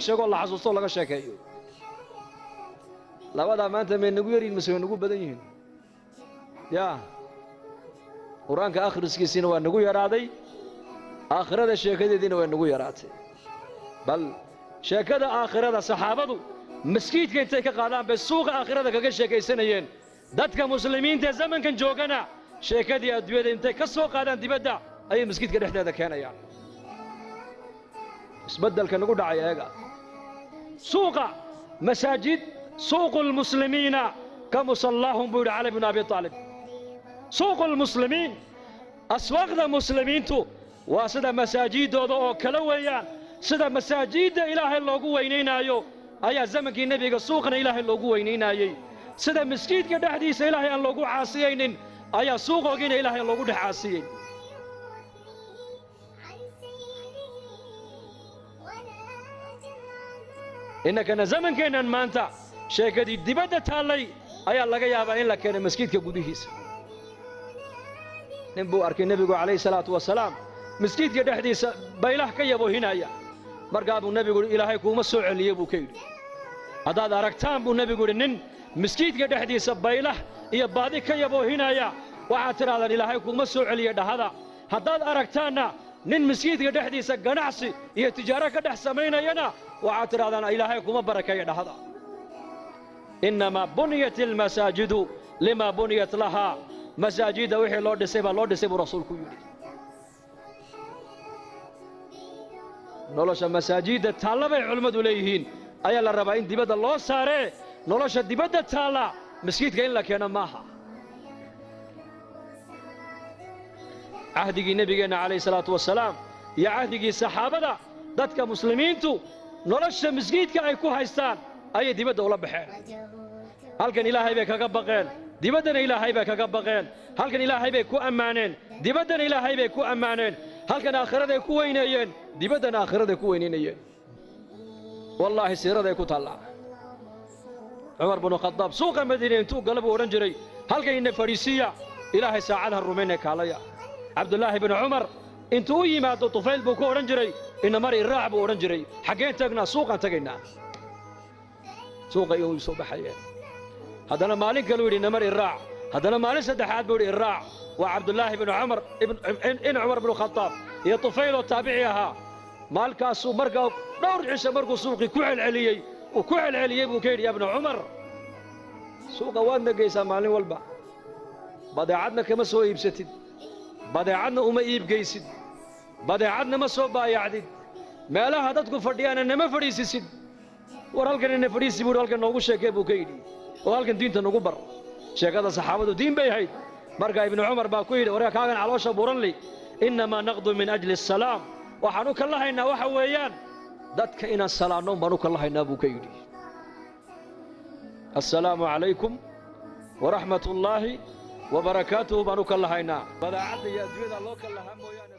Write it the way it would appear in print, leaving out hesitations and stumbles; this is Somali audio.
sheego la xasuusto laga sheekeeyo labada maanta ma nagu yariin mise nagu badan yihiin ya quraanka akhriskiisina waa nagu yaraaday aakhirada sheekadeedina waa nagu yaraatay bal sheekada aakhirada saxaabadu مسكيت كنت كقادم بالسوق آخرة كذا شيء سنين دتك مسلمين تزمن كان جوجنا شيء كذي أدوية أنت كسوق قادم تبدأ أي مسكيت كده إحنا ذا كان يعني بس بدل كان نقول دعاية سوق مساجد سوق المسلمين كمصلاهم بود علي بن أبي طالب سوق المسلمين أسواق المسلمين تو واسد مساجد أو كلويان سد مساجد إله الله قوينينا يو ayaa zamankii nabiga suuqna ilaahay loogu weyneynayay sida miskiidka dhaxdiisa ilaahay aan loogu caasiyeynin ayaa suuqoogina ilaahay loogu dhaxaasiyay innaka zamankeenan maanta sheekadii dibadda taalay ayaa laga yaabaa in la keenay miskiidka gudihiisa nin buu arkay nabigu calayhi salaatu wasalaam miskiidka dhaxdiisa baylah ka yaboohinaya markaa buu nabigu ilaahay kuuma soo celiyay buu ka yidhi haddaad aragtaan buu nabigu yidhi nin miskiidka dhexdiisa baylah iyo baadi ka yaboohinaya waxaad tidhahdaan ilaahay kuuma soo celiyay dhahada haddaad aragtaanna nin miskiidka dhexdiisa ganacsi iyo tijaaro ka dhex samaynayana waxaad tidhahdaan ilaahay kuma barakeeya dhahada innamaa buniyat almasaajidu lima buniyat lahaa masaajida wixii loo dhisay baa loo dhisay buu rasuulku yidhi nolosha masaajida taalla bay culimmadu leeyihiin ayaa la rabaa in dibadda loo saaree nolosha dibadda taalla masjidka in la keeno maaha cahdigii nabigeenna calayhi salaatu wasalaam iyo cahdigii saxaabada dadka muslimiintu nolosha masjidka ay ku haystaan ayay dibadda ula baxeen halkan ilaahay bay kaga baqeen dibaddana ilaahay bay kaga baqeen halkan ilaahay bay ku ammaaneen dibaddana ilaahay bay ku ammaaneen halkan aakhiraday ku weyneeyeen dibaddana aakhiraday ku weyneynayeen wallaahi siiraday ku taallaa cumar binu khadaab suuqa madiina intuu gala buu odhan jiray halkan ina fadhiisiiya ilaahay saacadaha rumaynee kaalaya cabdullaahi binu cumar intuu u yimaado tufayl buu ku odhan jiray ina mari iraac buu odhan jiray xaggeen tagnaa suuqaan tagaynaa suuqa iyuu soo baxayeen haddana maalin kaluu yidhi ina mari iraac haddana maalin saddexaad buu yidhi iraac waa cabdullaahi binu cumar in cumar binu khadaab iyo tufayl oo taabici ahaa maalkaasuu markaa dhowr cisho markuu suuqii ku celceliyey buu ka yidhi yaa ibnu cumar suuqa waad nagaysaa maalin walba badeecadna kama soo iibsatid badeecadna uma iibgaysid badeecadna ma soo baayacdid meelaha dadku fadhiyaana nama fadhiisisid war halkan ina fadhiisi buu halkan noogu sheekee buu ka yidhi oo halkan diinta nagu bar sheekada saxaabadu diin bay ahayd markaa ibnu cumar baa ku yidhi warka kaagan caloosha buuran li innamaa naqdu min ajli asalaam waxaan u kala haynaa waxa weeyaan dadka inaan salaanno baan u kala haynaa buu ka yidhi assalaamu calaykum waraxmatullaahi wabarakaatuhu baan u kala haynaa badeecadda iyo adduunyada loo kala lahaa mooyaane